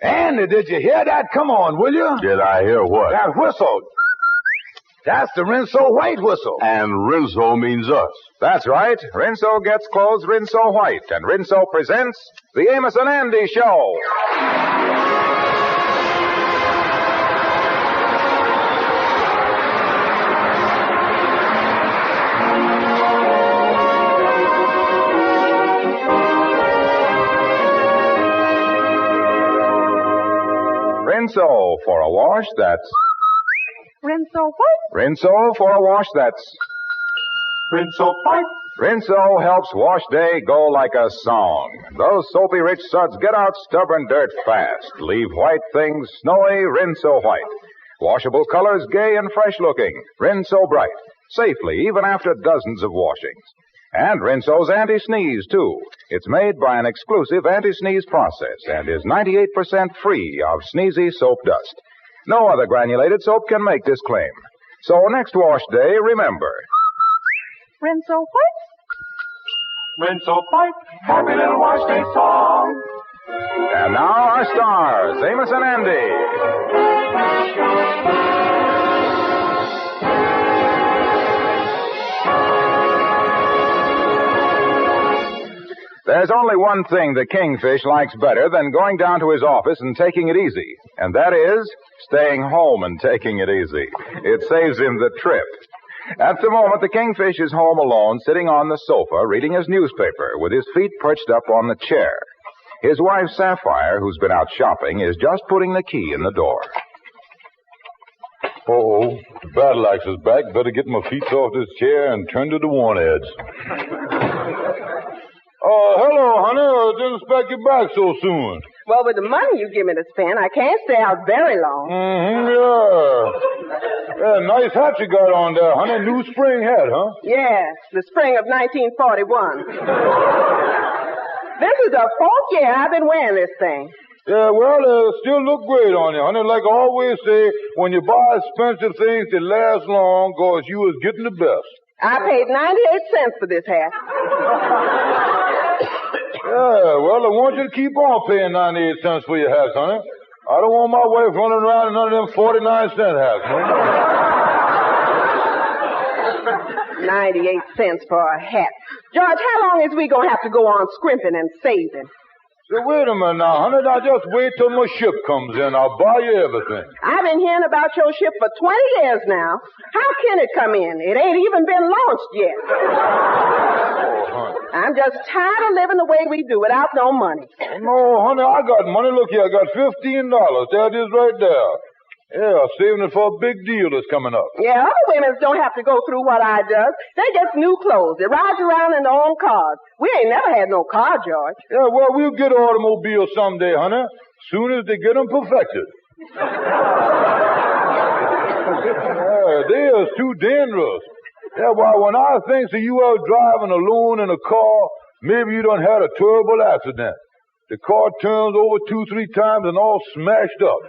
Andy, did you hear that? Come on, will you? Did I hear what? That whistle. That's the Rinso White whistle. And Rinso means us. That's right. Rinso gets clothes Rinso White, and Rinso presents the Amos and Andy Show. Rinso for a wash that's... Rinso what? Rinso for a wash that's... Rinso White. Rinso helps wash day go like a song. Those soapy rich suds get out stubborn dirt fast. Leave white things snowy, Rinso White. Washable colors gay and fresh looking, Rinso Bright. Safely, even after dozens of washings. And Rinso's anti-sneeze, too. It's made by an exclusive anti-sneeze process and is 98% free of sneezy soap dust. No other granulated soap can make this claim. So next wash day, remember. Rinso what? Rinso White. Happy little wash day song. And now our stars, Amos and Andy. There's only one thing the Kingfish likes better than going down to his office and taking it easy, and that is staying home and taking it easy. It saves him the trip. At the moment, the Kingfish is home alone, sitting on the sofa, reading his newspaper, with his feet perched up on the chair. His wife, Sapphire, who's been out shopping, is just putting the key in the door. Uh-oh. The battle axe is back. Better get my feet off this chair and turn to the worn edge. Hello, honey. I didn't expect you back so soon. Well, with the money you give me to spend, I can't stay out very long. Yeah, nice hat you got on there, honey. New spring hat, huh? Yes, the spring of 1941. This is the fourth year I've been wearing this thing. Yeah, well, still look great on you, honey. Like I always say, when you buy expensive things, they last long because you is getting the best. I paid 98 cents for this hat. Yeah, well, I want you to keep on paying 98 cents for your hats, honey. I don't want my wife running around in none of them 49-cent hats, honey. 98 cents for a hat. George, how long is we going to have to go on scrimping and saving? So wait a minute now, honey. Now just wait till my ship comes in. I'll buy you everything. I've been hearing about your ship for 20 years now. How can it come in? It ain't even been launched yet. Oh, honey. I'm just tired of living the way we do without no money. Oh, no, honey, I got money. Look here, I got $15. There it is right there. Yeah, saving it for a big deal that's coming up. Yeah, other women don't have to go through what I does. They get new clothes. They ride around in their own cars. We ain't never had no car, George. Yeah, well, we'll get automobiles someday, honey. Soon as they get them perfected. Yeah, they is too dangerous. Yeah, well, when I think that you are driving alone in a car, maybe you done had a terrible accident. The car turns over 2-3 times and all smashed up.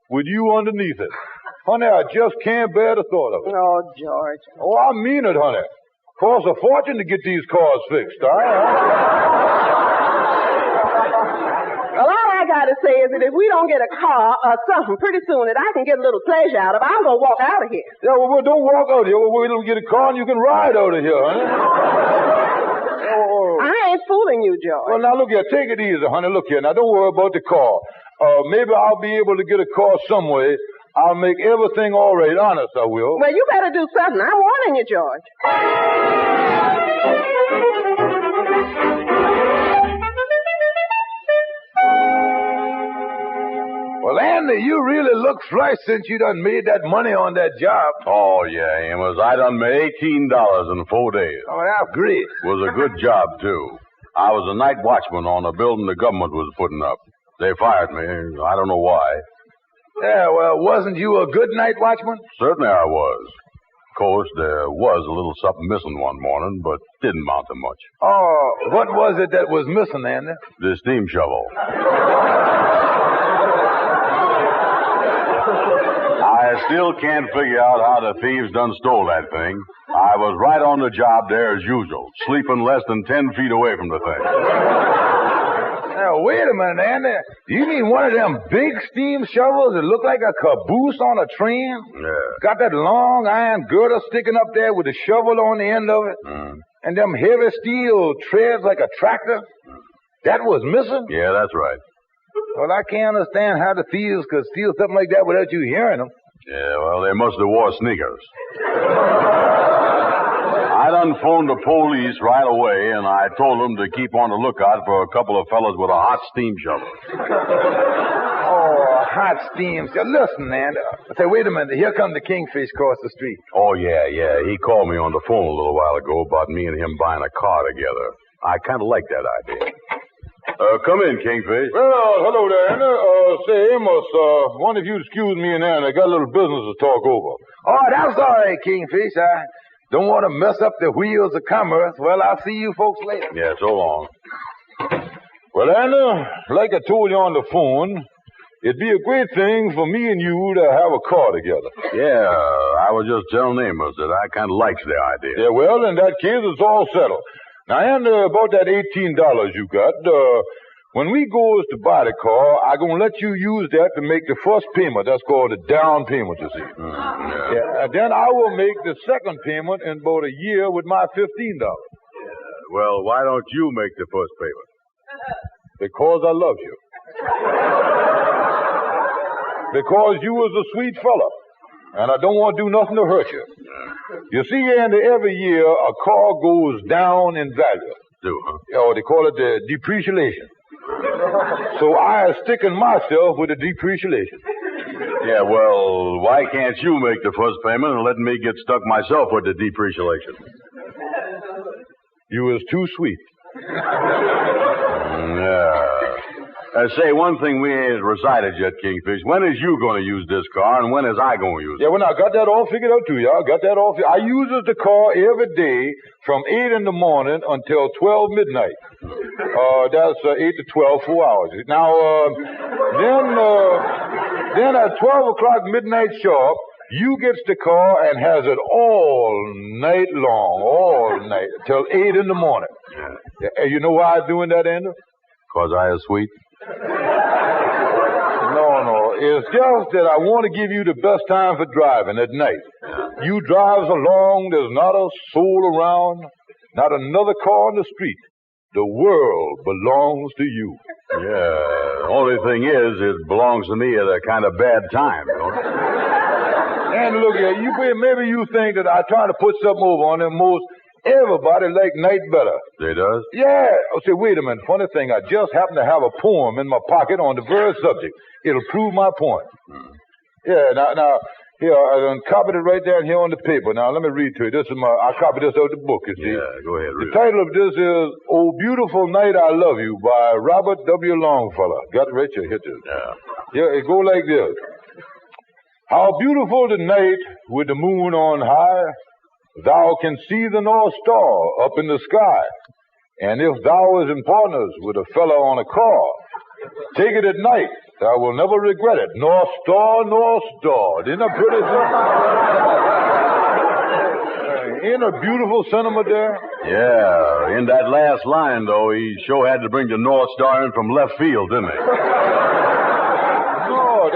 With you underneath it. Honey, I just can't bear the thought of it. Oh, George. Oh, I mean it, honey. Costs a fortune to get these cars fixed, all right? Well, all I got to say is that if we don't get a car or something pretty soon that I can get a little pleasure out of, I'm going to walk out of here. Yeah, well, don't walk out of here. We'll wait till we get a car and you can ride out of here, honey. I ain't fooling you, George. Well, now, look here. Take it easy, honey. Look here. Now, don't worry about the car. Maybe I'll be able to get a car some way. I'll make everything all right. Honest, I will. Well, you better do something. I'm warning you, George. Well, Andy, you really look fresh since you done made that money on that job. Oh, yeah, Amos. I done made $18 in 4 days. Oh, that's great. It was a good job, too. I was a night watchman on a building the government was putting up. They fired me. I don't know why. Yeah, well, wasn't you a good night watchman? Certainly I was. Of course, there was a little something missing one morning, but didn't amount to much. Oh, what was it that was missing, Andy? The steam shovel. I still can't figure out how the thieves done stole that thing. I was right on the job there as usual, sleeping less than 10 feet away from the thing. Yeah, Now, wait a minute, Andy. You mean one of them big steam shovels that look like a caboose on a train? Yeah. Got that long iron girder sticking up there with a shovel on the end of it? And them heavy steel treads like a tractor? That was missing? Yeah, that's right. Well, I can't understand how the thieves could steal something like that without you hearing them. Yeah, well, they must have wore sneakers. I done phoned the police right away, and I told them to keep on the lookout for a couple of fellas with a hot steam shovel. Oh, hot steam. Listen, man. Say, wait a minute. Here come the Kingfish across the street. Oh, yeah. He called me on the phone a little while ago about me and him buying a car together. I kind of like that idea. Come in, Kingfish. Well, hello there, Andy. Say, Amos, one of you excuse me and Andy. I got a little business to talk over. Oh, that's all right, Kingfish. I don't want to mess up the wheels of commerce. Well, I'll see you folks later. Yeah, so long. Well, Andy, like I told you on the phone, it'd be a great thing for me and you to have a car together. Yeah, I was just telling Amos that I kind of likes the idea. Yeah, well, in that case, it's all settled. Now, Andy, about that $18 you got, when we goes to buy the car, I'm going to let you use that to make the first payment. That's called the down payment, you see. Yeah, and then I will make the second payment in about a year with my $15. Well, why don't you make the first payment? Because I love you. Because you was a sweet fella. And I don't want to do nothing to hurt you. You see, Andy, every year a car goes down in value. Oh, they call it the depreciation. So I am sticking myself with the depreciation. Yeah, well, why can't you make the first payment and let me get stuck myself with the depreciation? You was too sweet. Yeah. Say, one thing we ain't recited yet, Kingfish. When is you going to use this car, and when is I going to use it? Yeah, well, I got that all figured out, too, y'all. Got that all figured. I uses the car every day from 8 in the morning until 12 midnight. That's 8 to 12, 4 hours. Now, then at 12 o'clock midnight sharp, you gets the car and has it all night long, till 8 in the morning. Yeah. You know why I'm doing that, Andrew? Because I is sweet? No. It's just that I want to give you the best time for driving at night. You drives along, there's not a soul around, not another car on the street. The world belongs to you. Yeah. The only thing is, it belongs to me at a kind of bad time, don't it? And look here, maybe you think that I try to put something over on them most. Everybody like night better. They does? Yeah. Oh, say, wait a minute. Funny thing, I just happen to have a poem in my pocket on the very subject. It'll prove my point. Yeah, now, here, I done copied it right down here on the paper. Now, let me read to you. I copied this out of the book, you see. Yeah, go ahead, read it. The title of this is, Oh Beautiful Night I Love You by Robert W. Longfellow. Got it right here. Hit this. Yeah, it go like this. How beautiful the night with the moon on high. Thou can see the North Star up in the sky. And if thou is in partners with a fellow on a car, take it at night. Thou will never regret it. North Star, North Star. Isn't that pretty? Ain't a beautiful sentiment there? Yeah. In that last line, though, he sure had to bring the North Star in from left field, didn't he?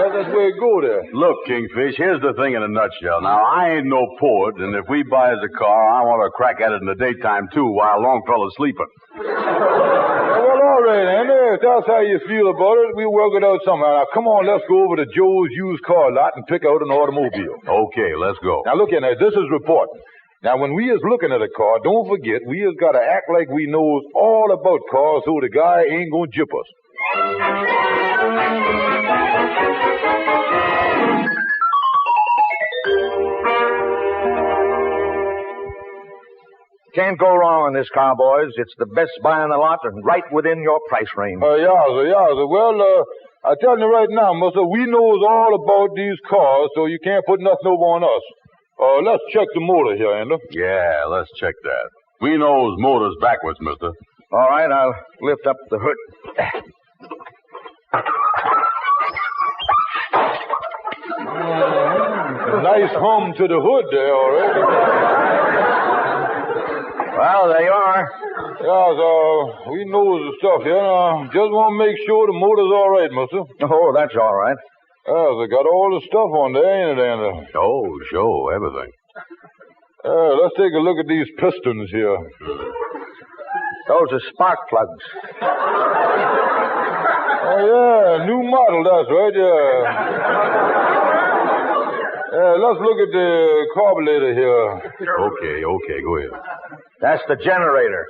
That's where it go there. Look, Kingfish, here's the thing in a nutshell. Now, I ain't no poet, and if we buys a car, I want to crack at it in the daytime, too, while Longfellow's sleeping. Well, all right, Andy. If that's how you feel about it, we'll work it out somehow. Now, come on, let's go over to Joe's used car lot and pick out an automobile. Okay, let's go. Now, look here, this is reporting. Now, when we is looking at a car, don't forget, we has got to act like we knows all about cars so the guy ain't going to jip us. Can't go wrong on this car, boys. It's the best buy in the lot and right within your price range. Yowza. Well, I tell you right now, mister, we knows all about these cars, so you can't put nothing over on us. Let's check the motor here, Andy. Yeah, let's check that. We knows motors backwards, mister. All right, I'll lift up the hood. Nice hum to the hood there, all right. Well, there you are. Yeah, so we know the stuff here. Just want to make sure the motor's all right, mister. Oh, that's all right. Yeah, they got all the stuff on there, ain't it, Andy? Oh, sure, everything. Let's take a look at these pistons here. Those are spark plugs. Oh, yeah, new model, that's right, yeah. Let's look at the carburetor here. Okay, go ahead. That's the generator.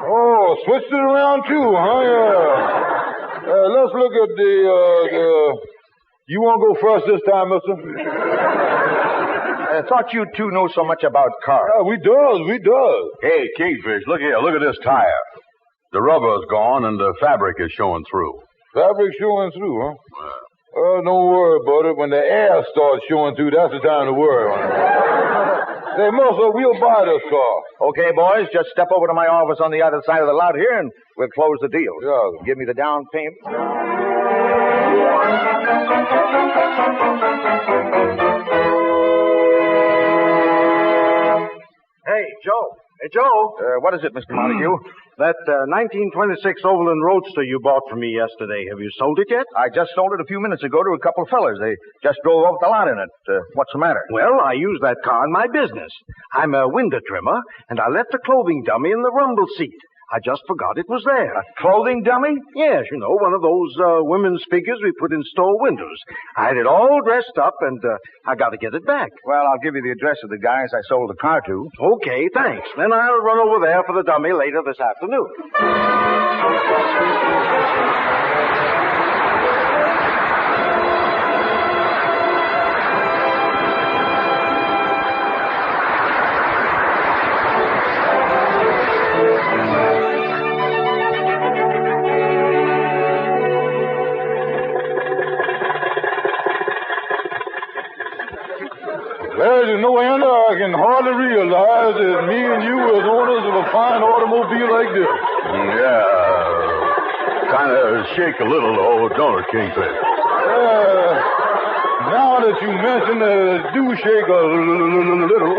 Oh, switched it around too, huh? Yeah. Let's look at the... You want to go first this time, mister? I thought you two know so much about cars. Yeah, we does. Hey, Kingfish, look here. Look at this tire. The rubber's gone and the fabric is showing through. Fabric showing through, huh? Don't worry about it. When the air starts showing through, that's the time to worry. Say, mister, we'll buy this car. Okay, boys, just step over to my office on the other side of the lot here, and we'll close the deal. Yeah. Give me the down payment. Hey, Joe. Hey, Joe. What is it, Mr. Montague? That 1926 Overland Roadster you bought from me yesterday, have you sold it yet? I just sold it a few minutes ago to a couple of fellers. They just drove off the lot in it. What's the matter? Well, I use that car in my business. I'm a window trimmer, and I left a clothing dummy in the rumble seat. I just forgot it was there. A clothing dummy? Yes, you know, one of those women's figures we put in store windows. I had it all dressed up, and I got to get it back. Well, I'll give you the address of the guys I sold the car to. Okay, thanks. Then I'll run over there for the dummy later this afternoon. Well, you know, Andy, I can hardly realize that me and you as owners of a fine automobile like this. Yeah. Kind of shake a little, though, don't it, Kingfish? Now that you mention do shake a little.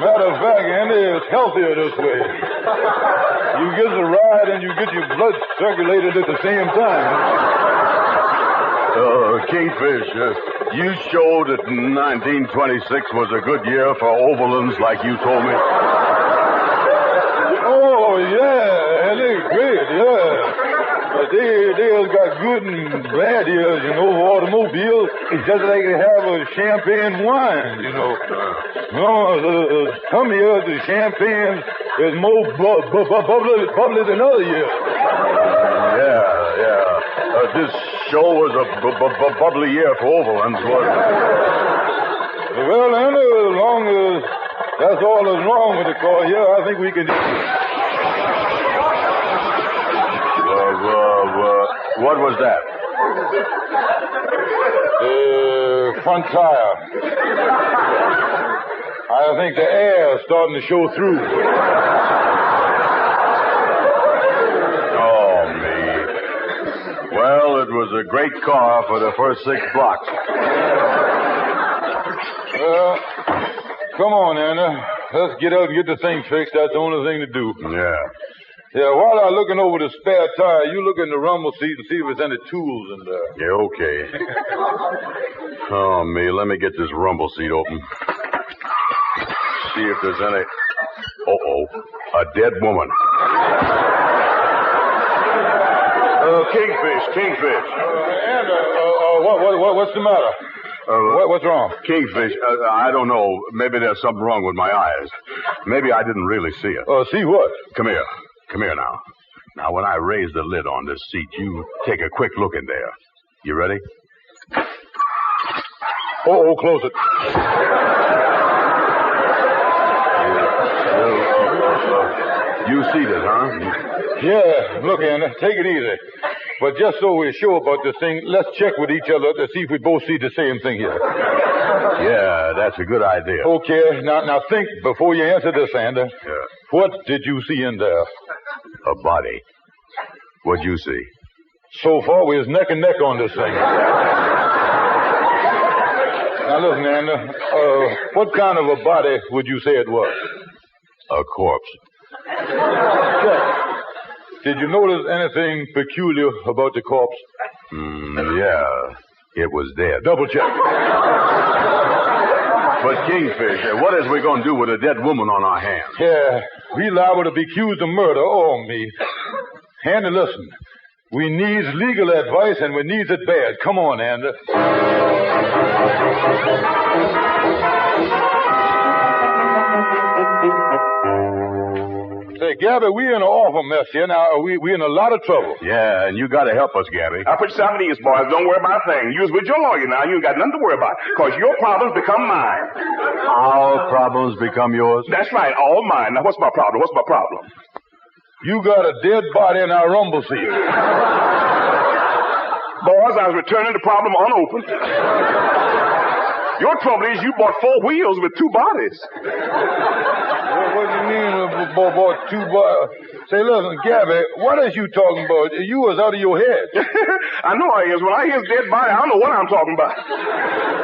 Matter of fact, Andy, it's healthier this way. You get the ride and you get your blood circulated at the same time. Kingfish, you showed that 1926 was a good year for Overlands like you told me. Oh, yeah, and they're great, yeah. But they have got good and bad years, you know, automobiles. It's just like they have a champagne wine, you know. Some years the champagne is more bubbly than other years. Yeah. This show was a bubbly year for Overlands, wasn't it? Well, Andy, as long as that's all that's wrong with the car here, I think we can... What was that? Front tire. I think the air is starting to show through. Well, it was a great car for the first 6 blocks. Come on, Anna. Let's get out and get the thing fixed. That's the only thing to do. Yeah, while I'm looking over the spare tire, you look in the rumble seat and see if there's any tools in there. Yeah, okay. Oh, me, let me get this rumble seat open. See if there's any... Uh-oh, a dead woman. Kingfish. What's the matter? What's wrong? Kingfish, I don't know. Maybe there's something wrong with my eyes. Maybe I didn't really see it. See what? Come here now. Now, when I raise the lid on this seat, you take a quick look in there. You ready? Oh, close it. You see this, huh? Yeah, look, Anna, take it easy. But just so we're sure about this thing, let's check with each other to see if we both see the same thing here. Yeah, that's a good idea. Okay, now think before you answer this, Andy. Yeah. What did you see in there? A body. What'd you see? So far, we're neck and neck on this thing. Now, listen, Andy, what kind of a body would you say it was? A corpse. Did you notice anything peculiar about the corpse? Yeah. It was dead. Double check. But, Kingfish, what is we going to do with a dead woman on our hands? Yeah, we liable to be accused of murder. Oh, me. Andy, listen. We needs legal advice, and we needs it bad. Come on, Andy. Say, Gabby, we in an awful mess here. Now, we in a lot of trouble. Yeah, and you got to help us, Gabby. I put you some of these, boys. Don't worry about a thing. You was with your lawyer now. You ain't got nothing to worry about. Because your problems become mine. Our problems become yours? That's right. All mine. Now, what's my problem? What's my problem? You got a dead body in our rumble seat. Boys, I was returning the problem unopened. Your trouble is you bought 4 wheels with 2 bodies. What do you mean, bought 2 bodies? Say, listen, Gabby, what is you talking about? You was out of your head. I know I is. When I hear dead body, I don't know what I'm talking about.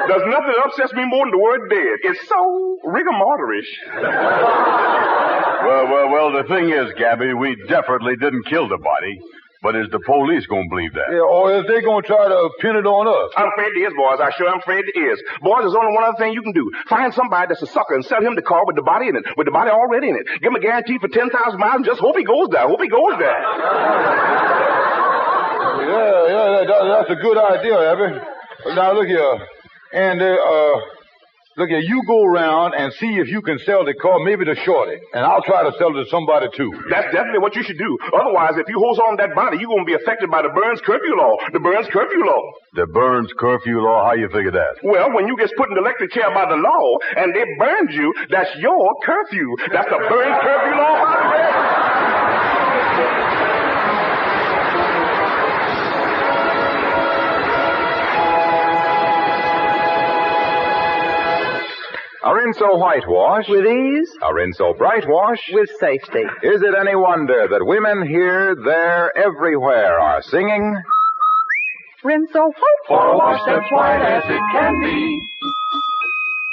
There's nothing that upsets me more than the word dead. It's so rigor mortis-ish. Well, the thing is, Gabby, we definitely didn't kill the body. But is the police going to believe that? Yeah, or is they going to try to pin it on us? I'm afraid it is, boys. I sure am afraid it is. Boys, there's only one other thing you can do. Find somebody that's a sucker and sell him the car with the body in it, with the body already in it. Give him a guarantee for 10,000 miles and just hope he goes there. Hope he goes there. Yeah, that's a good idea, Abby. Now, look here. And, look here, you go around and see if you can sell the car, maybe to Shorty. And I'll try to sell it to somebody, too. That's definitely what you should do. Otherwise, if you hold on to that body, you're going to be affected by the Burns curfew law. The Burns curfew law. The Burns curfew law? How you figure that? Well, when you get put in the electric chair by the law and they burned you, that's your curfew. That's the Burns curfew law. A Rinso whitewash. With ease. A Rinso brightwash. With safety. Is it any wonder that women here, there, everywhere are singing? Rinso white. For a wash that's white as it can be.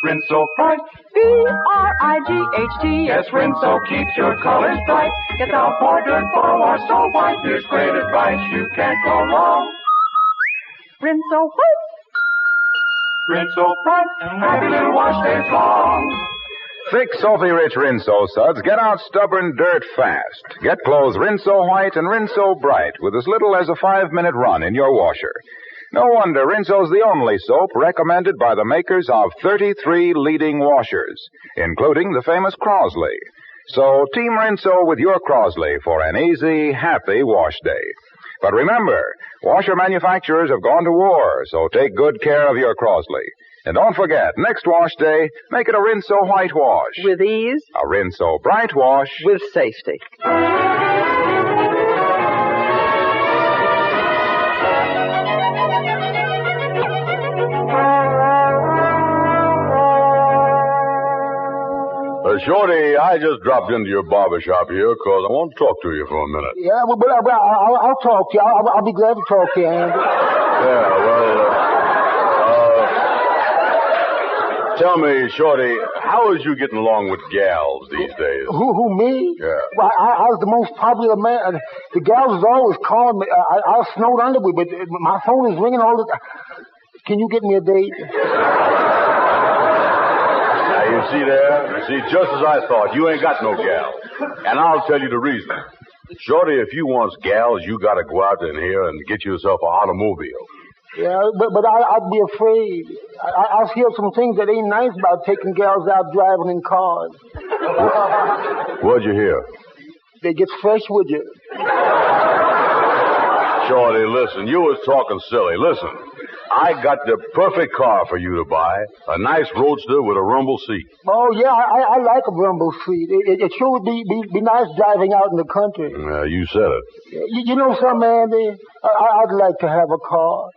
Rinso bright. B-R-I-G-H-T. Yes, Rinso keeps your colors bright. Get out for dirt for a wash so white. Here's great advice. You can't go wrong. Rinso white. Rinso bright. Happy little wash days long. Thick, soapy-rich Rinso suds get out stubborn dirt fast. Get clothes Rinso white and Rinso bright with as little as a 5-minute run in your washer. No wonder Rinso's the only soap recommended by the makers of 33 leading washers, including the famous Crosley. So Team Rinso with your Crosley for an easy, happy wash day. But remember, washer manufacturers have gone to war, so take good care of your Crosley. And don't forget, next wash day, make it a Rinso whitewash. With ease. A Rinso brightwash. With safety. Shorty, I just dropped into your barber shop here because I want to talk to you for a minute. Yeah, but I'll talk to you. I'll be glad to talk to you, Andy. Yeah, well, tell me, Shorty, how is you getting along with gals these days? Who, me? Yeah. Well, I was the most popular man. The gals is always calling me. I was snowed under, but my phone is ringing all the time. Can you get me a date? You see there? See, just as I thought, you ain't got no gal. And I'll tell you the reason. Shorty, if you want gals, you gotta go out in here and get yourself an automobile. Yeah, but I'd be afraid. I hear some things that ain't nice about taking gals out driving in cars. What'd you hear? They get fresh with you. Shorty, listen, you was talking silly. Listen, I got the perfect car for you to buy. A nice roadster with a rumble seat. Oh, yeah, I like a rumble seat. It sure would be nice driving out in the country. You said it. You know something, Andy? I'd like to have a car.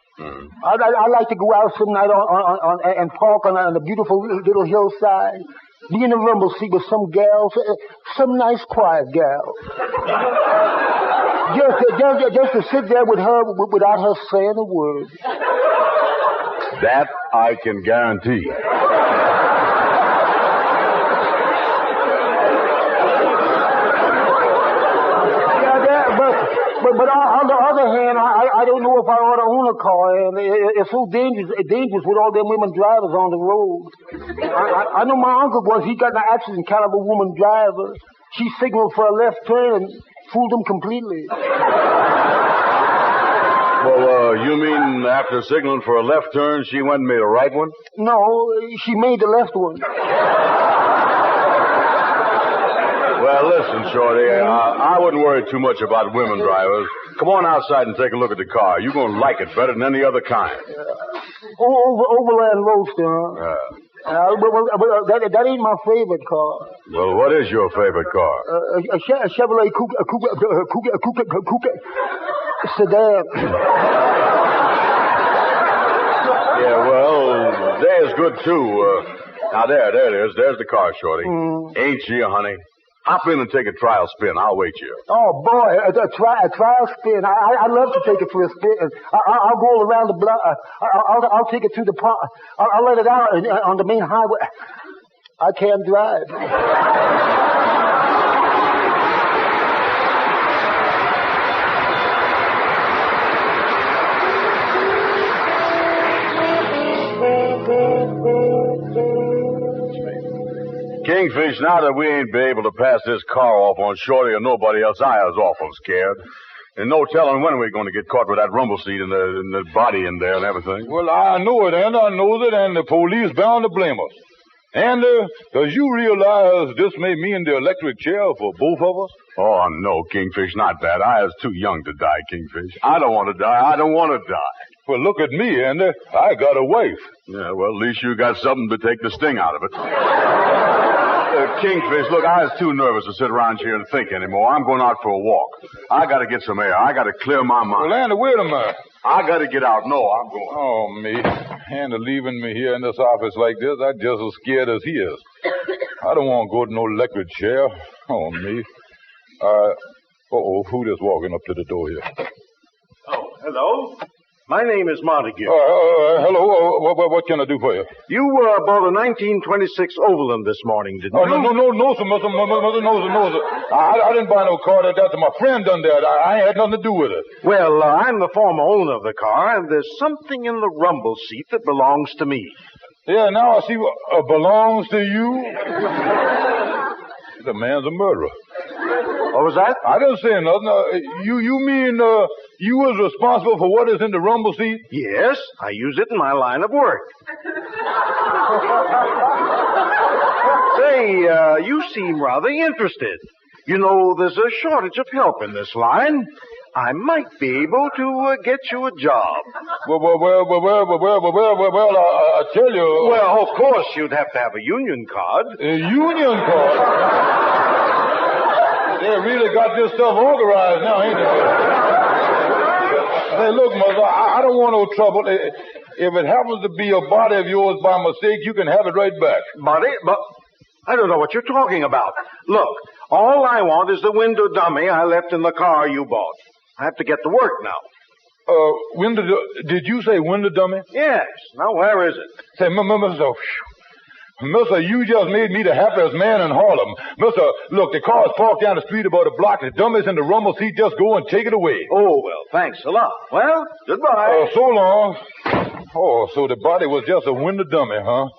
I'd like to go out some night and park on a beautiful little hillside. Be in a rumble seat with some gals, some nice quiet gal. Just to sit there with her without her saying a word. That I can guarantee. But on the other hand, I don't know if I ought to own a car, and it's so dangerous with all them women drivers on the road. I know my uncle he got in an accident, kind of a woman driver. She signaled for a left turn and fooled him completely. Well, you mean after signaling for a left turn, she went and made a right one? No, she made the left one. Well, listen, Shorty, I wouldn't worry too much about women drivers. Come on outside and take a look at the car. You're going to like it better than any other kind. Overland Roadster, huh? That ain't my favorite car. Well, what is your favorite car? A Chevrolet Coupe sedan. Yeah, well, there's good, too. Now, there it is. There's the car, Shorty. Ain't she, honey? Hop in and take a trial spin. I'll wait you. Oh, boy, a trial spin. I'd love to take it for a spin. I'll go around the block. I'll take it through the park. I'll let it out on the main highway. I can't drive. Kingfish, now that we ain't be able to pass this car off on Shorty or nobody else, I was awful scared. And no telling when we're going to get caught with that rumble seat and the body in there and everything. Well, I know it, and I know it, and the police bound to blame us. And does you realize this may mean the electric chair for both of us? Oh, no, Kingfish, not that. I was too young to die, Kingfish. I don't want to die. I don't want to die. Well, look at me, and I got a wife. Yeah, well, at least you got something to take the sting out of it. Kingfish, look, I was too nervous to sit around here and think anymore. I'm going out for a walk. I got to get some air. I got to clear my mind. Well, Andy, wait a minute. I got to get out. No, I'm going. Oh, me. Andy leaving me here in this office like this, I'm just as scared as he is. I don't want to go to no electric chair. Oh, me. Who just walking up to the door here? Oh, hello. My name is Montague. Hello. What can I do for you? You bought a 1926 Overland this morning, didn't you? No, sir. Mother, no, sir. I didn't buy no car. That's my friend done that. I had nothing to do with it. Well, I'm the former owner of the car, and there's something in the rumble seat that belongs to me. Yeah, now I see what belongs to you. The man's a murderer. What was that? I didn't say nothing. You mean you was responsible for what is in the rumble seat? Yes, I use it in my line of work. Say, you seem rather interested. You know, there's a shortage of help in this line. I might be able to get you a job. Well, I tell you... Well, of course, you'd have to have a union card. A union card? They really got this stuff organized now, ain't they? Hey, look, Mother, I don't want no trouble. If it happens to be a body of yours by mistake, you can have it right back. Body? But I don't know what you're talking about. Look, all I want is the window dummy I left in the car you bought. I have to get to work now. Did you say window dummy? Yes. Now, where is it? Say, Mister, you just made me the happiest man in Harlem. Mister, look, the car's parked down the street about a block. The dummy's in the rumble seat. Just go and take it away. Oh, well, thanks a lot. Well, goodbye. So long. Oh, so the body was just a window dummy, huh?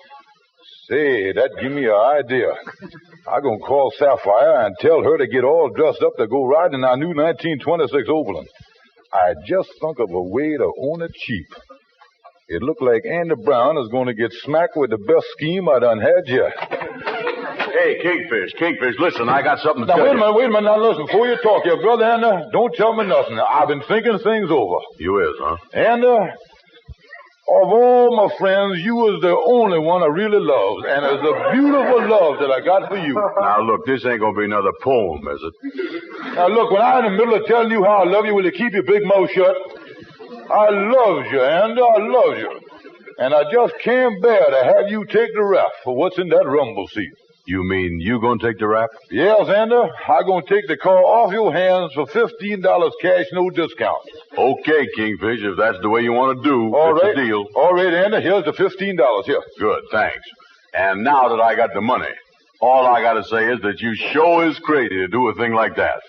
Say, that give me an idea. I'm going to call Sapphire and tell her to get all dressed up to go riding in our new 1926 Overland. I just thunk of a way to own it cheap. It looked like Andy Brown is going to get smacked with the best scheme I done had yet. Hey, Kingfish, listen, I got something to tell you. Wait a minute, now listen, before you talk here, brother Andy, don't tell me nothing. I've been thinking things over. You is, huh? And, of all my friends, you was the only one I really loved, and it's a beautiful love that I got for you. Now, look, this ain't going to be another poem, is it? Now, look, when I'm in the middle of telling you how I love you, will you keep your big mouth shut? I love you, Andy, I love you. And I just can't bear to have you take the rap for what's in that rumble seat. You mean you going to take the rap? Yes, Andy. I'm going to take the car off your hands for $15 cash, no discount. Okay, Kingfish, if that's the way you want to do, it's a deal. All right, Andy, here's the $15 here. Good, thanks. And now that I got the money, all I got to say is that you sure is crazy to do a thing like that.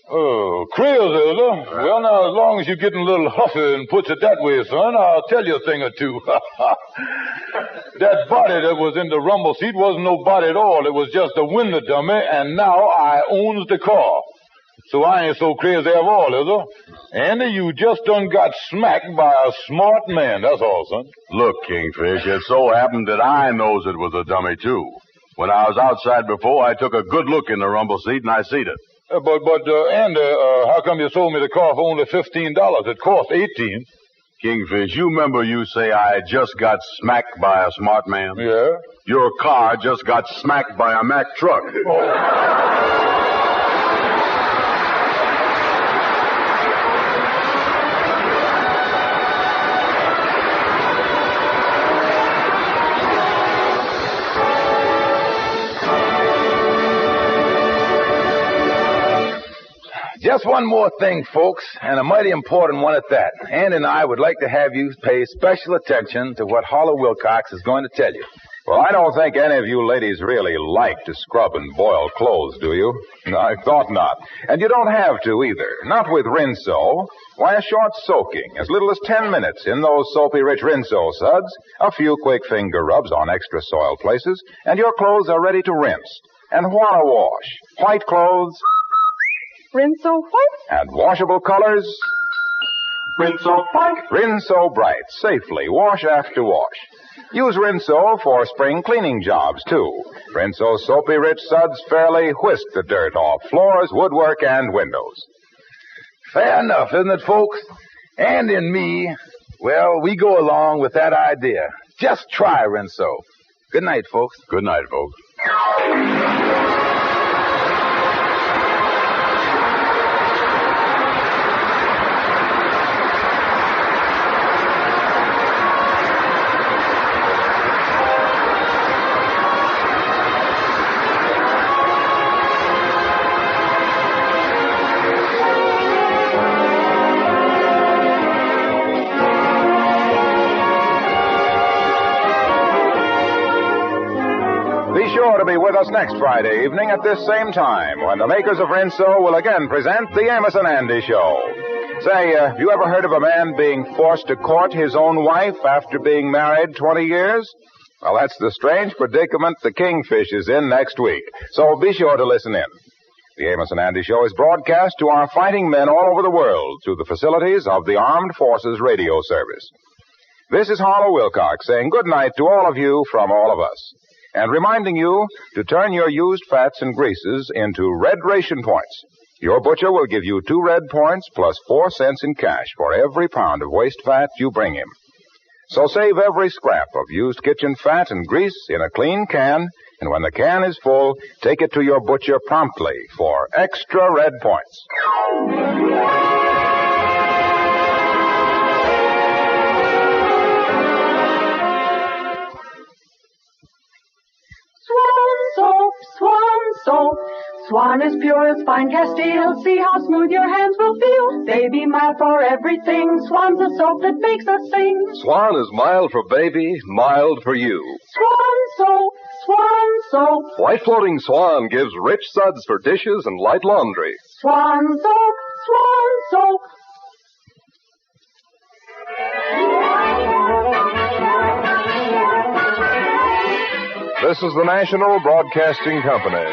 Oh, crazy, is it? Well, now, as long as you're getting a little huffy and puts it that way, son, I'll tell you a thing or two. That body that was in the rumble seat wasn't no body at all. It was just a window dummy, and now I owns the car. So I ain't so crazy at all, is it? Andy, you just done got smacked by a smart man, that's all, son. Look, Kingfish, it so happened that I knows it was a dummy, too. When I was outside before, I took a good look in the rumble seat, and I seen it. Andy, how come you sold me the car for only $15? It cost $18. Kingfish, you remember you say I just got smacked by a smart man? Yeah? Your car just got smacked by a Mack truck. Just one more thing, folks, and a mighty important one at that. Ann and I would like to have you pay special attention to what Harlow Wilcox is going to tell you. Well, I don't think any of you ladies really like to scrub and boil clothes, do you? I thought not. And you don't have to either. Not with Rinso. Why, a short soaking, as little as 10 minutes in those soapy-rich Rinso suds, a few quick finger rubs on extra soiled places, and your clothes are ready to rinse. And what a wash. White clothes. Rinso white. And washable colors. Rinso white. Rinso bright. Safely. Wash after wash. Use Rinso for spring cleaning jobs, too. Rinso soapy-rich suds fairly whisk the dirt off floors, woodwork, and windows. Fair enough, isn't it, folks? And in me, well, we go along with that idea. Just try Rinso. Good night, folks. Good night, folks. Be sure to be with us next Friday evening at this same time when the makers of Rinso will again present the Amos and Andy Show. Say, have you ever heard of a man being forced to court his own wife after being married 20 years? Well, that's the strange predicament the Kingfish is in next week. So be sure to listen in. The Amos and Andy Show is broadcast to our fighting men all over the world through the facilities of the Armed Forces Radio Service. This is Harlow Wilcox saying good night to all of you from all of us, and reminding you to turn your used fats and greases into red ration points. Your butcher will give you 2 red points plus 4 cents in cash for every pound of waste fat you bring him. So save every scrap of used kitchen fat and grease in a clean can, and when the can is full, take it to your butcher promptly for extra red points. Swan soap. Swan is pure as fine Castile. See how smooth your hands will feel. Baby mild for everything. Swan's the soap that makes us sing. Swan is mild for baby, mild for you. Swan soap. White floating Swan gives rich suds for dishes and light laundry. Swan soap. This is the National Broadcasting Company.